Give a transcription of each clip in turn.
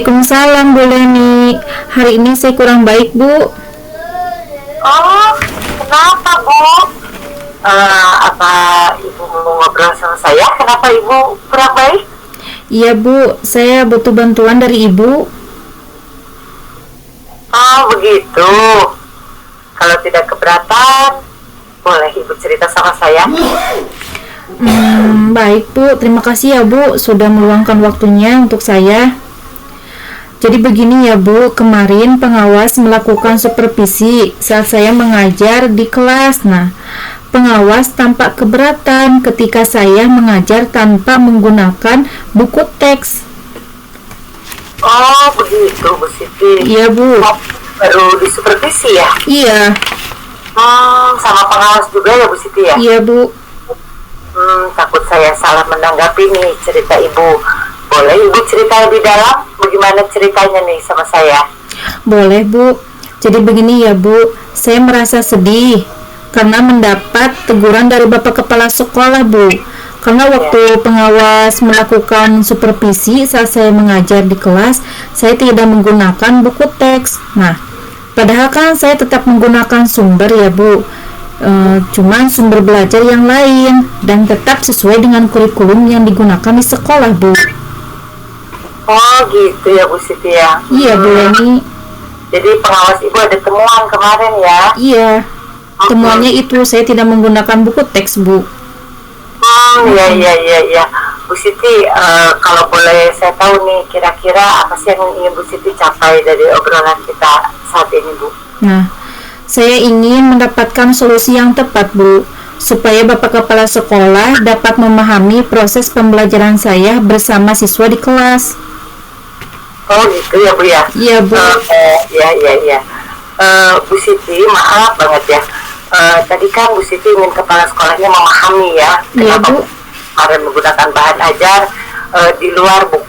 Waalaikumsalam Bu Leni. Hari ini saya kurang baik Bu. Oh, kenapa Bu? Apa Ibu mau ngobrol sama saya? Kenapa Ibu kurang baik? Iya Bu, saya butuh bantuan dari Ibu. Oh, begitu. Kalau tidak keberatan, boleh Ibu cerita sama saya. Baik Bu, terima kasih ya Bu sudah meluangkan waktunya untuk saya. Jadi begini ya Bu, kemarin pengawas melakukan supervisi saat saya mengajar di kelas. Nah, pengawas tampak keberatan ketika saya mengajar tanpa menggunakan buku teks. Oh, begitu Bu Siti. Iya Bu. Oh, baru disupervisi ya? Iya. Sama pengawas juga ya Bu Siti ya? Iya Bu. Takut saya salah menanggapi nih cerita Ibu. Boleh Ibu cerita lebih dalam? Bagaimana ceritanya nih sama saya? Boleh Bu. Jadi begini ya Bu, saya merasa sedih karena mendapat teguran dari Bapak Kepala Sekolah Bu. Karena waktu pengawas melakukan supervisi saat saya mengajar di kelas, saya tidak menggunakan buku teks. Nah, padahal kan saya tetap menggunakan sumber ya Bu. Cuman sumber belajar yang lain dan tetap sesuai dengan kurikulum yang digunakan di sekolah Bu. Oh gitu ya Bu Siti ya? Iya Bu Leni. Jadi pengawas Ibu ada temuan kemarin ya? Iya. Temuannya itu saya tidak menggunakan buku teks Bu. Iya. Bu Siti, kalau boleh saya tahu nih, kira-kira apa sih yang ingin Bu Siti capai dari obrolan kita saat ini Bu? Nah, saya ingin mendapatkan solusi yang tepat Bu, supaya Bapak Kepala Sekolah dapat memahami proses pembelajaran saya bersama siswa di kelas. Oh gitu ya Bu ya? Iya Bu. Iya. Bu Siti, maaf banget ya. Tadi kan Bu Siti ingin kepala sekolahnya memahami ya, Iya kenapa Bu. kemarin menggunakan bahan ajar di luar Bu.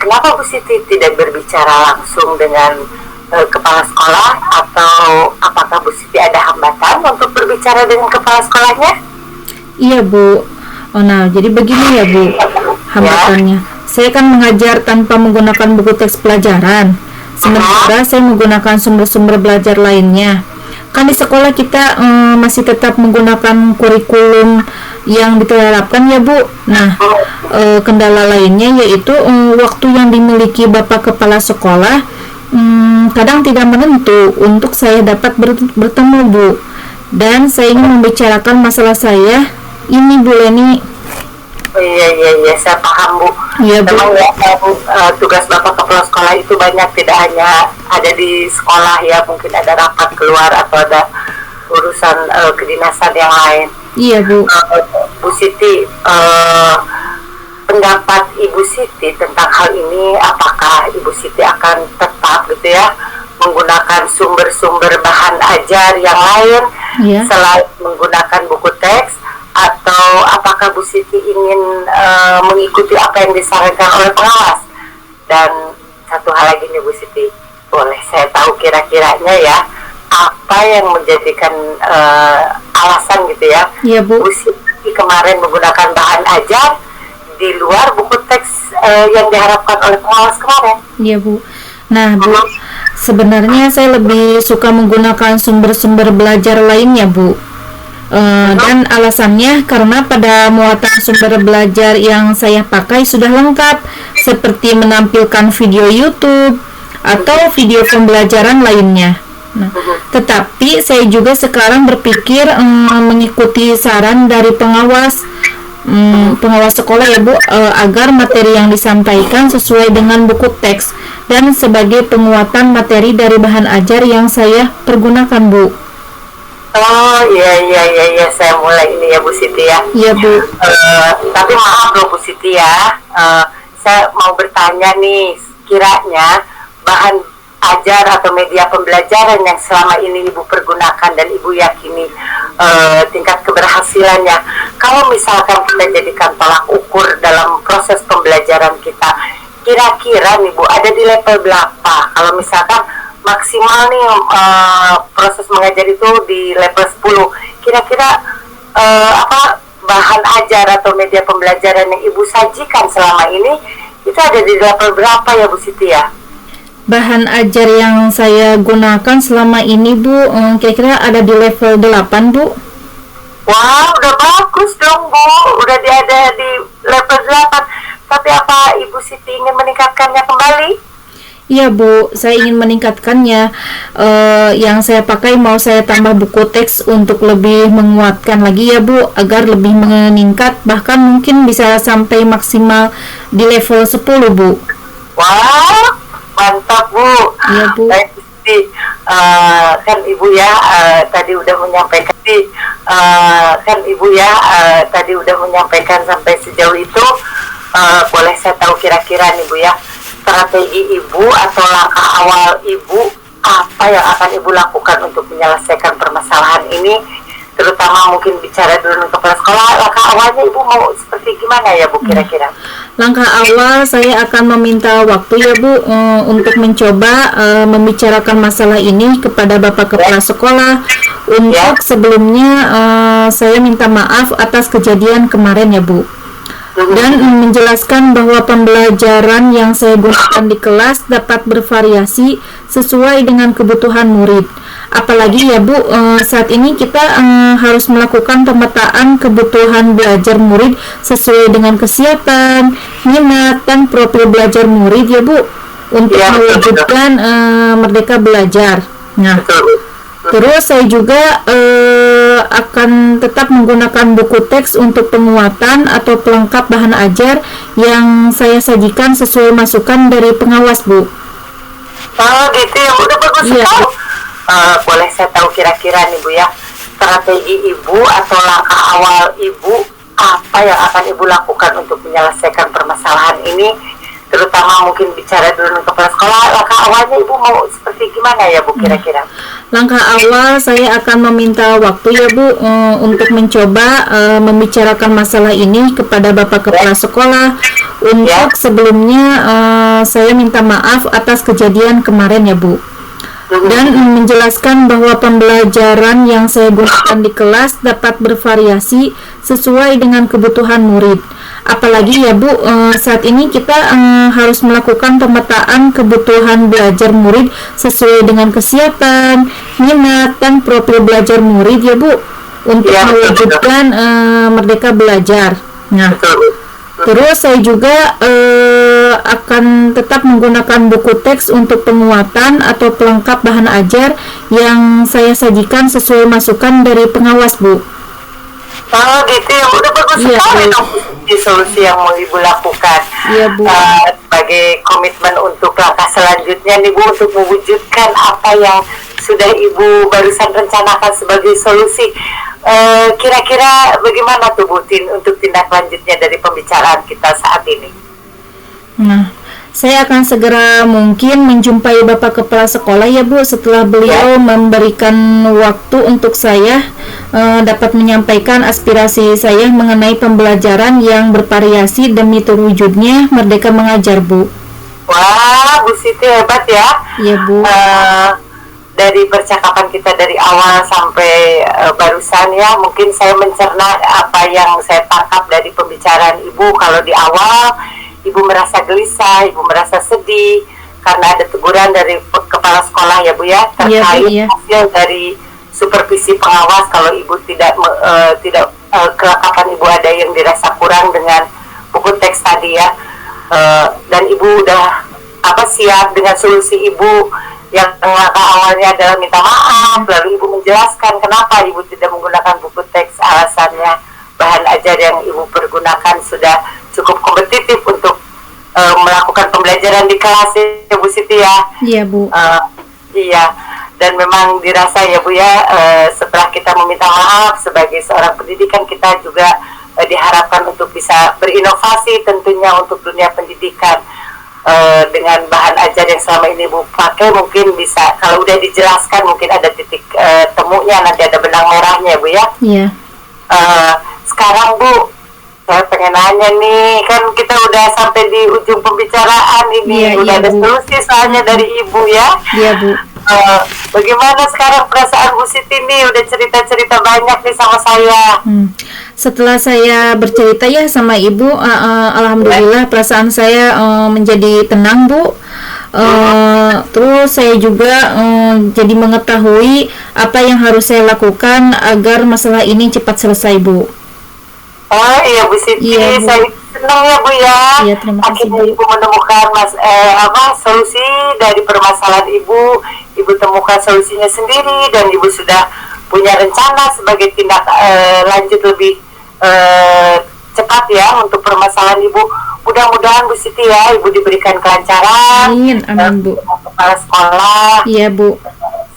Kenapa Bu Siti tidak berbicara langsung dengan kepala sekolah, atau apakah Bu Siti ada hambatan untuk berbicara dengan kepala sekolahnya? Iya Bu. Oh, nah, jadi begini ya Bu, hambatannya. Saya kan mengajar tanpa menggunakan buku teks pelajaran, sementara saya menggunakan sumber-sumber belajar lainnya. Kan di sekolah kita masih tetap menggunakan kurikulum yang diterapkan ya Bu. Nah, kendala lainnya yaitu waktu yang dimiliki Bapak Kepala Sekolah kadang tidak menentu untuk saya dapat bertemu Bu. Dan saya ingin membicarakan masalah saya ini Bu Leni. Oh, iya, saya paham Bu. Iya Bu. Memang ya, tugas Bapak Kepala Sekolah itu banyak, tidak hanya ada di sekolah ya, mungkin ada rapat keluar atau ada urusan kedinasan yang lain. Iya Bu. Bu Siti, pendapat Ibu Siti tentang hal ini, apakah Ibu Siti akan tetap gitu ya menggunakan sumber-sumber bahan ajar yang lain selain menggunakan buku teks, atau apakah Bu Siti ingin mengikuti apa yang disarankan oleh pengawas? Dan satu hal lagi nih Bu Siti, boleh saya tahu kira-kiranya ya, apa yang menjadikan alasan gitu ya, Bu Siti kemarin menggunakan bahan ajar di luar buku teks yang diharapkan oleh pengawas kemarin? Iya Bu. Nah Bu, sebenarnya saya lebih suka menggunakan sumber-sumber belajar lainnya Bu. Dan alasannya karena pada muatan sumber belajar yang saya pakai sudah lengkap, seperti menampilkan video YouTube atau video pembelajaran lainnya. Nah, tetapi saya juga sekarang berpikir mengikuti saran dari pengawas sekolah ya Bu, agar materi yang disampaikan sesuai dengan buku teks dan sebagai penguatan materi dari bahan ajar yang saya pergunakan Bu. Oh iya, saya mulai ini ya Bu Siti ya. Iya Bu. Tapi maaf loh Bu Siti ya, saya mau bertanya nih, kiranya bahan ajar atau media pembelajaran yang selama ini Ibu pergunakan dan Ibu yakini tingkat keberhasilannya, kalau misalkan kita jadikan tolak ukur dalam proses pembelajaran kita, kira-kira nih Bu ada di level berapa? Kalau misalkan maksimal nih proses mengajar itu di level 10, kira-kira apa bahan ajar atau media pembelajaran yang Ibu sajikan selama ini Itu ada di level berapa ya Bu Siti ya? Bahan ajar yang saya gunakan selama ini Bu, kira-kira ada di level 8 Bu. Wah, udah bagus dong Bu, udah ada di level 8. Tapi apa Ibu Siti ingin meningkatkannya kembali? Iya Bu, saya ingin meningkatkannya. Yang saya pakai mau saya tambah buku teks untuk lebih menguatkan lagi ya Bu, agar lebih meningkat, bahkan mungkin bisa sampai maksimal di level 10 Bu. Wah, mantap Bu. Iya Bu. Baik Bu Siti, kan Ibu ya tadi udah menyampaikan tadi udah menyampaikan sampai sejauh itu. Boleh saya tahu kira-kira nih Bu ya, strategi Ibu atau langkah awal Ibu apa yang akan Ibu lakukan untuk menyelesaikan permasalahan ini, terutama mungkin bicara dulu untuk kepala sekolah. Langkah awalnya Ibu mau seperti gimana ya Bu kira-kira? Langkah awal saya akan meminta waktu ya Bu, untuk mencoba membicarakan masalah ini kepada Bapak Kepala Sekolah. Untuk sebelumnya saya minta maaf atas kejadian kemarin ya Bu, dan menjelaskan bahwa pembelajaran yang saya gunakan di kelas dapat bervariasi sesuai dengan kebutuhan murid. Apalagi ya Bu, saat ini kita harus melakukan pemetaan kebutuhan belajar murid sesuai dengan kesiapan, minat, dan profil belajar murid ya Bu, untuk mewujudkan merdeka belajar. Nah, terus saya juga akan tetap menggunakan buku teks untuk penguatan atau pelengkap bahan ajar yang saya sajikan sesuai masukan dari pengawas Bu. Oh gitu ya, udah bagus sekali. Boleh saya tahu kira-kira nih Bu ya, strategi Ibu atau langkah awal Ibu apa yang akan Ibu lakukan untuk menyelesaikan permasalahan ini, terutama mungkin bicara dulu untuk kepala sekolah. Langkah awalnya Ibu mau seperti gimana ya Bu kira-kira? Langkah awal saya akan meminta waktu ya Bu, untuk mencoba membicarakan masalah ini kepada Bapak Kepala Sekolah. Untuk sebelumnya saya minta maaf atas kejadian kemarin ya Bu, dan menjelaskan bahwa pembelajaran yang saya gunakan di kelas dapat bervariasi sesuai dengan kebutuhan murid. Apalagi ya Bu, saat ini kita harus melakukan pemetaan kebutuhan belajar murid sesuai dengan kesiapan, minat, dan profil belajar murid ya Bu, untuk mewujudkan merdeka belajar. Nah, terus saya juga akan tetap menggunakan buku teks untuk penguatan atau pelengkap bahan ajar yang saya sajikan sesuai masukan dari pengawas Bu. Oh gitu ya, udah bagus sekali dong di solusi yang mau Ibu lakukan. Iya Bu. Sebagai komitmen untuk langkah selanjutnya nih Bu, untuk mewujudkan apa yang sudah Ibu barusan rencanakan sebagai solusi. Kira-kira bagaimana tuh Bu untuk tindak lanjutnya dari pembicaraan kita saat ini? Nah, saya akan segera mungkin menjumpai Bapak Kepala Sekolah ya Bu, setelah beliau memberikan waktu untuk saya dapat menyampaikan aspirasi saya mengenai pembelajaran yang bervariasi demi terwujudnya merdeka mengajar Bu. Wah, Bu Siti hebat ya. Iya Bu. Dari percakapan kita dari awal sampai barusan ya, mungkin saya mencerna apa yang saya tangkap dari pembicaraan Ibu. Kalau di awal Ibu merasa gelisah, Ibu merasa sedih karena ada teguran dari kepala sekolah ya Bu ya, terkait hasil dari supervisi pengawas kalau Ibu tidak kelengkapan Ibu ada yang dirasa kurang dengan buku teks tadi ya. Dan Ibu udah siap dengan solusi Ibu yang langkah awalnya adalah minta maaf, lalu Ibu menjelaskan kenapa Ibu tidak menggunakan buku teks, alasannya bahan ajar yang Ibu pergunakan sudah cukup kompetitif untuk melakukan pembelajaran di kelas ya Bu Siti ya. Iya Bu. Iya, dan memang dirasa ya Bu ya, setelah kita meminta maaf sebagai seorang pendidikan, kita juga diharapkan untuk bisa berinovasi tentunya untuk dunia pendidikan. Dengan bahan ajar yang selama ini Bu pakai, mungkin bisa kalau udah dijelaskan mungkin ada titik temunya, nanti ada benang merahnya Bu ya. Iya. Sekarang Bu, saya pengen nanya nih, kan kita udah sampai di ujung pembicaraan ini, udah ada solusi soalnya dari Ibu ya. Iya Bu. Bagaimana sekarang perasaan Bu Siti nih, udah cerita-cerita banyak nih sama saya. Setelah saya bercerita ya sama ibu, alhamdulillah perasaan saya menjadi tenang bu. Terus saya juga jadi mengetahui apa yang harus saya lakukan agar masalah ini cepat selesai bu. Oh iya Bu Siti, Iya, Bu. saya senang ya Bu ya. Iya, terima kasih, Akhirnya Bu. Ibu menemukan solusi dari permasalahan Ibu. Ibu temukan solusinya sendiri dan Ibu sudah punya rencana sebagai tindak lanjut lebih cepat ya untuk permasalahan Ibu. Mudah-mudahan Bu Siti ya, Ibu diberikan kelancaran. Amin, amin bu. Kepala sekolah. Iya bu.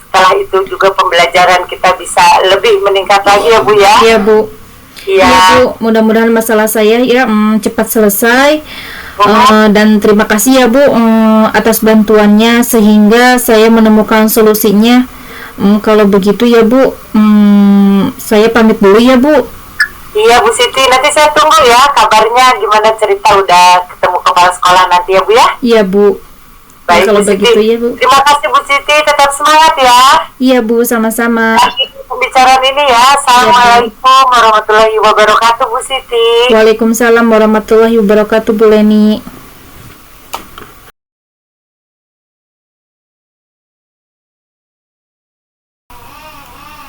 Setelah itu juga pembelajaran kita bisa lebih meningkat lagi ya Bu ya. Iya bu. Iya. Iya bu, mudah-mudahan masalah saya ya cepat selesai. Dan terima kasih ya bu atas bantuannya sehingga saya menemukan solusinya. Kalau begitu ya bu, saya pamit dulu ya bu. Iya Bu Siti, nanti saya tunggu ya kabarnya gimana cerita udah ketemu kepala sekolah nanti ya Bu ya. Iya bu. Baik Kalau Bu Siti. begitu ya bu. Terima kasih Bu Siti, tetap semangat ya. Iya bu, sama-sama. Akhir pembicaraan ini ya. Assalamualaikum warahmatullahi wabarakatuh Bu Siti. Waalaikumsalam warahmatullahi wabarakatuh Bu Leni.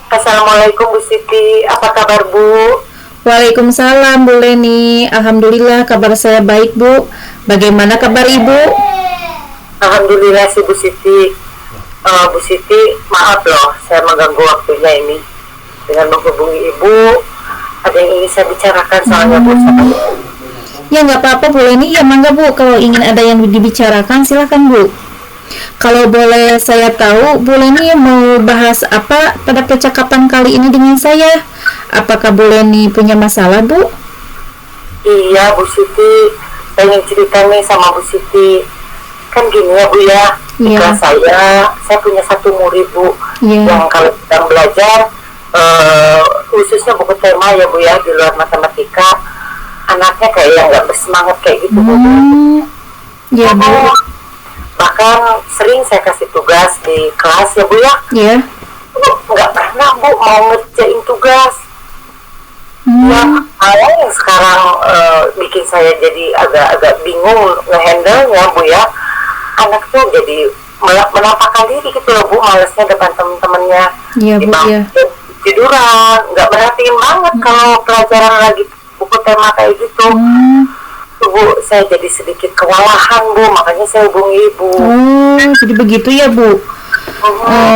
Assalamualaikum Bu Siti, apa kabar Bu? Waalaikumsalam Bu Leni. Alhamdulillah kabar saya baik Bu. Bagaimana kabar Ibu? Alhamdulillah sih Bu Siti. Bu Siti, maaf loh saya mengganggu waktunya ini dengan menghubungi Ibu. Ada yang ingin saya bicarakan soalnya Bu sama Ibu. Ya nggak apa-apa Bu Leni. Ya mangga Bu. Kalau ingin ada yang dibicarakan silakan Bu. Kalau boleh saya tahu Bu Leni mau bahas apa pada percakapan kali ini dengan saya? Apakah Bu Leni punya masalah Bu? Iya Bu Siti, saya ingin cerita nih sama Bu Siti. Kan gini ya Bu ya, di Iya. kelas saya punya satu murid Bu Iya. yang kalau sedang belajar khususnya buku tema ya Bu ya, di luar matematika, anaknya kayak yang nggak bersemangat kayak gitu Bu. Ya Bu. Bahkan sering saya kasih tugas di kelas ya Bu ya, Ya. nggak pernah Bu mau ngerjain tugas. Ya, hal yang sekarang bikin saya jadi agak-agak bingung ngehandle-nya Bu ya. Anak tuh jadi menampakkan diri gitu loh Bu, malesnya depan temen-temennya. Iya Bu ya. Tiduran, nggak merhatiin banget kalau pelajaran lagi buku tema kayak gitu. Tuh, Bu, saya jadi sedikit kewalahan Bu, makanya saya hubungi Ibu. Oh, jadi begitu ya Bu.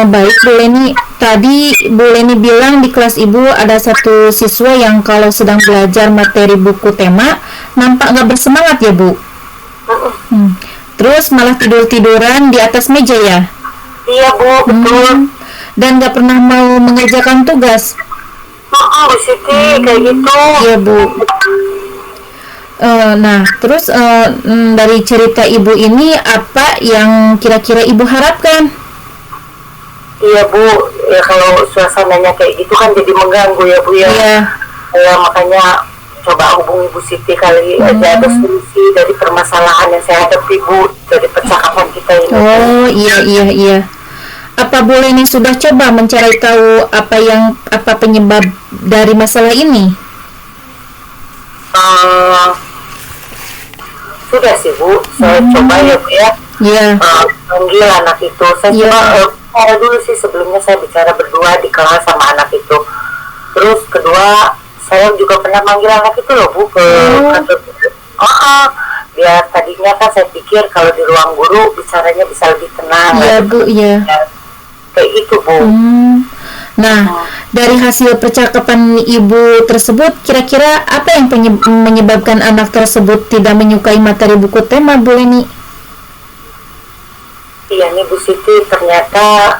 Baik Bu Leni. Tadi Bu Leni bilang di kelas Ibu ada satu siswa yang kalau sedang belajar materi buku tema nampak nggak bersemangat ya Bu. Terus malah tidur-tiduran di atas meja ya. Iya Bu, betul. Dan nggak pernah mau mengerjakan tugas. Bu Siti, kayak gitu. Iya Bu. Nah, terus dari cerita Ibu ini apa yang kira-kira Ibu harapkan? Iya Bu, ya kalau suasananya kayak gitu kan jadi mengganggu ya Bu ya. Iya. Ya makanya coba hubungi Bu Siti kali aja ada solusi dari permasalahan yang saya hadapi Bu dari percakapan kita ini. Oh iya. Apa Bu Leni sudah coba mencari tahu apa penyebab dari masalah ini? Sudah sih Bu, saya coba ya Bu ya. Iya. Panggil anak itu. Saya Iya. coba dulu sih sebelumnya saya bicara berdua di kelas sama anak itu. Terus kedua saya juga pernah manggil anak itu loh Bu ke kantor. Biar tadinya kan saya pikir kalau di ruang guru bicaranya bisa lebih tenang. Iya Bu, iya. Kayak gitu Bu. Nah, dari hasil percakapan Ibu tersebut, kira-kira apa yang menyebabkan anak tersebut tidak menyukai materi buku tema, Bu Leni? Iya nih Bu Siti, ternyata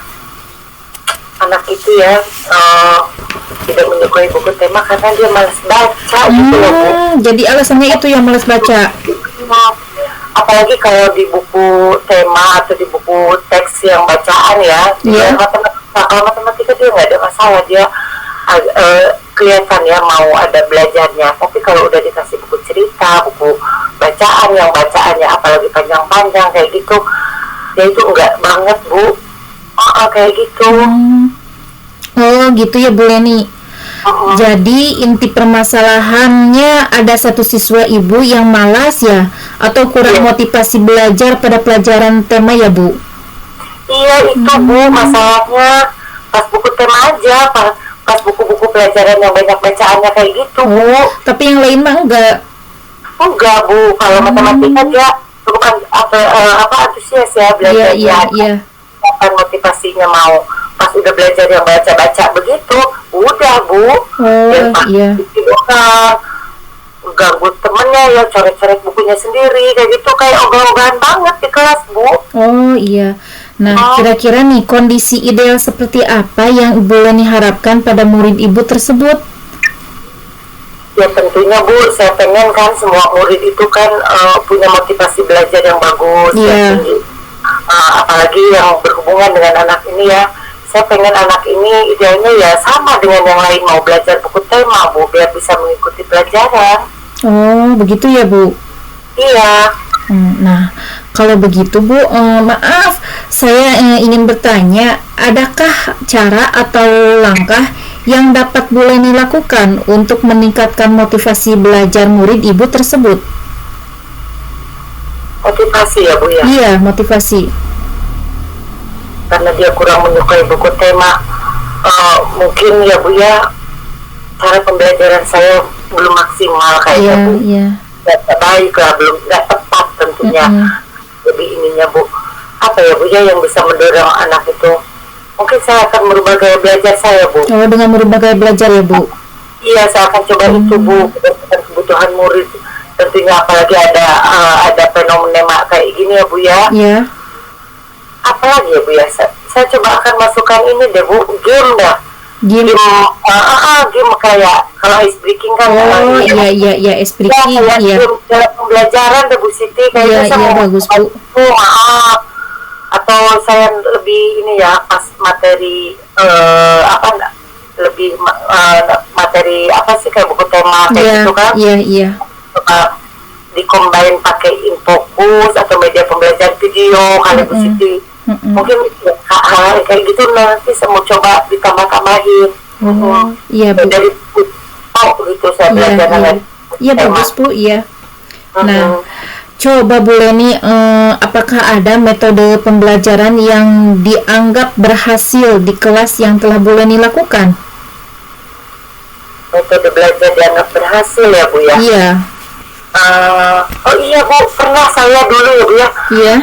anak itu ya tidak menyukai buku tema karena dia malas baca gitu loh Bu. Jadi alasannya itu yang malas baca. Apalagi kalau di buku tema atau di buku teks yang bacaan ya, Iya. kalau matematika dia nggak ada masalah, dia kelihatan ya mau ada belajarnya. Tapi kalau udah dikasih buku cerita, buku bacaan yang bacaannya apalagi panjang-panjang kayak gitu, dia itu enggak banget Bu. Kayak gitu. Oh gitu ya Bu Leni. Jadi inti permasalahannya ada satu siswa ibu yang malas ya, atau kurang motivasi belajar pada pelajaran tema ya Bu? Iya itu Bu, masalahnya pas buku tema aja, pas buku-buku pelajaran yang banyak bacaannya kayak gitu Bu. Tapi yang lain mah enggak. Enggak Bu, kalau matematika dia bukan apa antusias ya belajar Iya. Kapan motivasinya mau. Pas udah belajar yang baca-baca begitu, udah Bu. Iya. Ganggu temennya ya, coret-coret bukunya sendiri kayak gitu, kayak ogah-ogahan banget di kelas Bu. Oh iya. Nah, kira-kira nih kondisi ideal seperti apa yang Ibu Leni harapkan pada murid Ibu tersebut? Ya tentunya Bu, saya pengen kan semua murid itu kan punya motivasi belajar yang bagus, yang tinggi. Apalagi yang berhubungan dengan anak ini ya. Saya pengen anak ini idealnya ya sama dengan yang lain, mau belajar buku tema Bu, biar bisa mengikuti pelajaran. Oh, begitu ya Bu? Iya. Nah, kalau begitu Bu, maaf, saya ingin bertanya, adakah cara atau langkah yang dapat Bu Leni lakukan untuk meningkatkan motivasi belajar murid Ibu tersebut? Motivasi ya Bu ya? Iya, motivasi. Karena dia kurang menyukai buku tema, mungkin ya Bu ya, cara pembelajaran saya belum maksimal kayaknya Bu. Iya. Nggak baik lah, belum, nggak tepat tentunya. Lebih ininya Bu, apa ya Bu ya yang bisa mendorong anak itu? Mungkin saya akan merubah gaya belajar saya Bu. Oh, dengan merubah gaya belajar ya Bu? Iya, saya akan coba itu Bu, berdasarkan kebutuhan murid. Tentunya apalagi ada fenomena kayak gini ya Bu ya. Iya. Apalagi ya Bu ya, saya coba akan masukkan ini deh Bu, game dah. Game kayak kalau ice breaking kan. Iya, ice breaking. Iya. Dalam pembelajaran deh Bu Siti, kayaknya Iya, bagus Bu. Atau saya lebih ini ya, pas materi lebih materi apa sih kayak buku tema kayak gitu kan. Iya. Dikombain pakai infokus atau media pembelajaran video kali Bu Siti. Mungkin hal kayak gitu nanti saya mau coba ditambah-tambahin. Iya Bu. Dari gitu saya belajar dengan Iya bagus Bu, iya. Nah, coba Bu Leni, apakah ada metode pembelajaran yang dianggap berhasil di kelas yang telah Bu Leni lakukan? Metode belajar dianggap berhasil ya Bu ya? Iya. Oh iya Bu, pernah saya dulu ya Bu ya. Iya.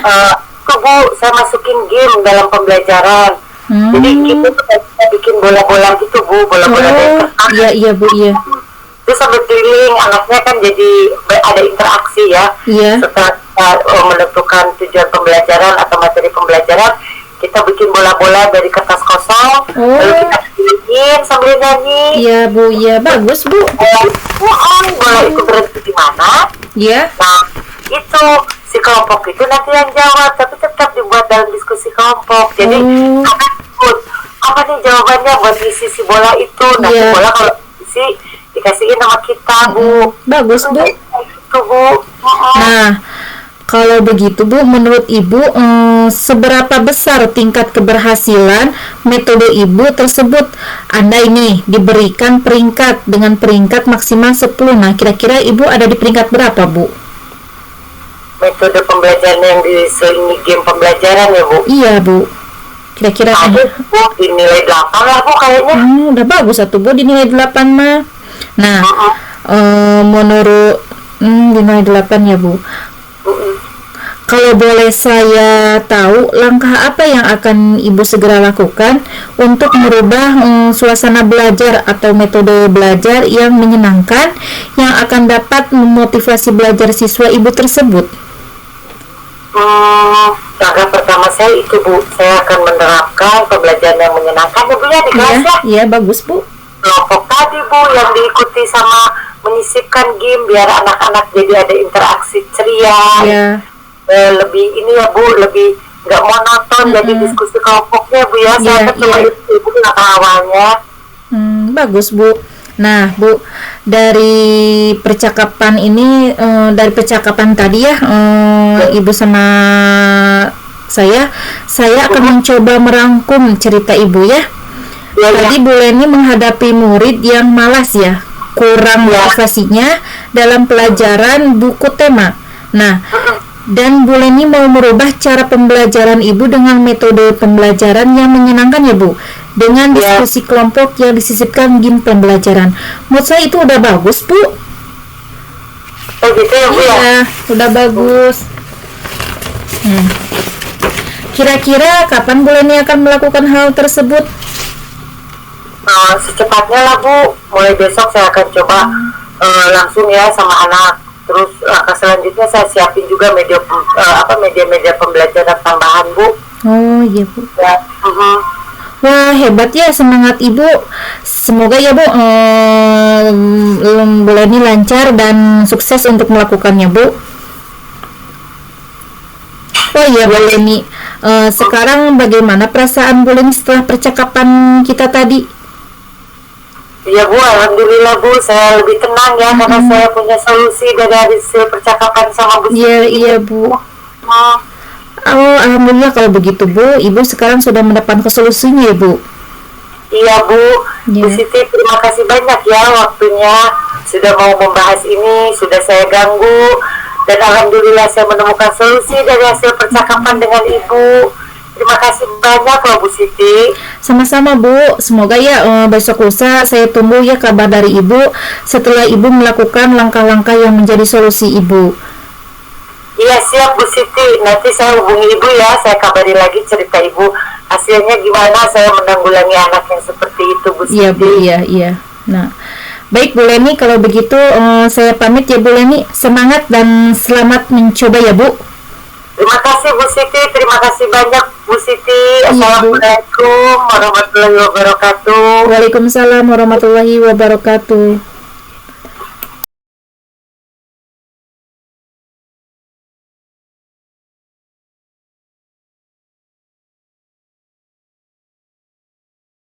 Bu, saya masukin game dalam pembelajaran. Jadi gitu kita bikin bola-bola gitu Bu, bola-bola dari kertas. Iya Bu, iya. Terus sambil keliling, anaknya kan jadi ada interaksi ya. Iya. Setelah kita menentukan tujuan pembelajaran atau materi pembelajaran, kita bikin bola-bola dari kertas kosong, lalu kita pilih sambil nyanyi. Iya Bu, iya bagus Bu. Bola itu berhenti di mana? Iya. Nah, itu si kelompok itu nanti yang jawab, tapi tetap dibuat dalam diskusi kelompok. Jadi apa nih jawabannya buat isi si bola itu? Nah, si bola kalau isi dikasihin sama kita Bu. Bagus Bu. Itu Bu. Nah, kalau begitu Bu, menurut Ibu seberapa besar tingkat keberhasilan metode Ibu tersebut? Anda ini diberikan peringkat dengan peringkat maksimal 10. Nah, kira-kira Ibu ada di peringkat berapa Bu? Metode pembelajaran yang diselingi game pembelajaran ya Bu? Iya Bu. Kira-kira Bu, dinilai 8 lah Bu kayaknya. Udah bagus satu Bu, dinilai 8 mah. Nah, menurut dinilai 8 ya Bu. Kalau boleh saya tahu, langkah apa yang akan Ibu segera lakukan untuk merubah suasana belajar atau metode belajar yang menyenangkan yang akan dapat memotivasi belajar siswa Ibu tersebut? Langkah pertama saya itu Bu, saya akan menerapkan pembelajaran yang menyenangkan ya Bu ya di kelas ya. Iya bagus Bu. Kelompok tadi Bu yang diikuti sama menyisipkan game biar anak-anak jadi ada interaksi ceria. Iya. Lebih ini ya Bu, lebih nggak monoton jadi diskusi kelompoknya Bu ya. Saya coba itu Bu langkah awalnya. Bagus Bu. Nah Bu, dari percakapan ini, dari percakapan tadi ya, Ibu sama saya akan mencoba merangkum cerita Ibu ya. Iya, Tadi iya. Bu Leni menghadapi murid yang malas ya, kurang Ya. motivasinya dalam pelajaran buku tema. Nah, dan Bu Leni mau merubah cara pembelajaran Ibu dengan metode pembelajaran yang menyenangkan ya Bu, dengan Ya. diskusi kelompok yang disisipkan game pembelajaran. Menurut saya itu udah bagus Bu. Oh gitu ya Bu ya. Iya, udah bagus. Kira-kira kapan Bu Leni akan melakukan hal tersebut? Secepatnya lah Bu, mulai besok saya akan coba langsung ya sama anak. Terus langkah selanjutnya saya siapin juga media-media pembelajaran tambahan Bu. Oh iya Bu. Ya. Wah hebat ya, semangat Ibu. Semoga ya Bu, Bu Leni lancar dan sukses untuk melakukannya Bu. Oh iya Bu Leni, sekarang bagaimana perasaan Bu Leni setelah percakapan kita tadi? Iya Bu, alhamdulillah Bu, saya lebih tenang ya karena saya punya solusi dari hasil percakapan sama Bu Iya Siti. iya Bu. Hmm, Oh alhamdulillah kalau begitu Bu, Ibu sekarang sudah mendapatkan solusinya ya Bu. Iya Bu, Iya. Bu Siti terima kasih banyak ya waktunya sudah mau membahas ini, sudah saya ganggu dan alhamdulillah saya menemukan solusi dari hasil percakapan dengan Ibu. Terima kasih banyak loh Bu Siti. Sama-sama Bu, semoga ya besok lusa saya tunggu ya kabar dari Ibu setelah Ibu melakukan langkah-langkah yang menjadi solusi Ibu. Iya siap Bu Siti, nanti saya hubungi Ibu ya, saya kabari lagi cerita Ibu hasilnya gimana saya menanggulangi anak yang seperti itu Bu Siti. Iya Bu, iya. Nah, baik Bu Leni, kalau begitu saya pamit ya Bu Leni. Semangat dan selamat mencoba ya Bu. Terima kasih Bu Siti, terima kasih banyak Bu Siti. Bu. Assalamualaikum warahmatullahi wabarakatuh. Waalaikumsalam warahmatullahi wabarakatuh.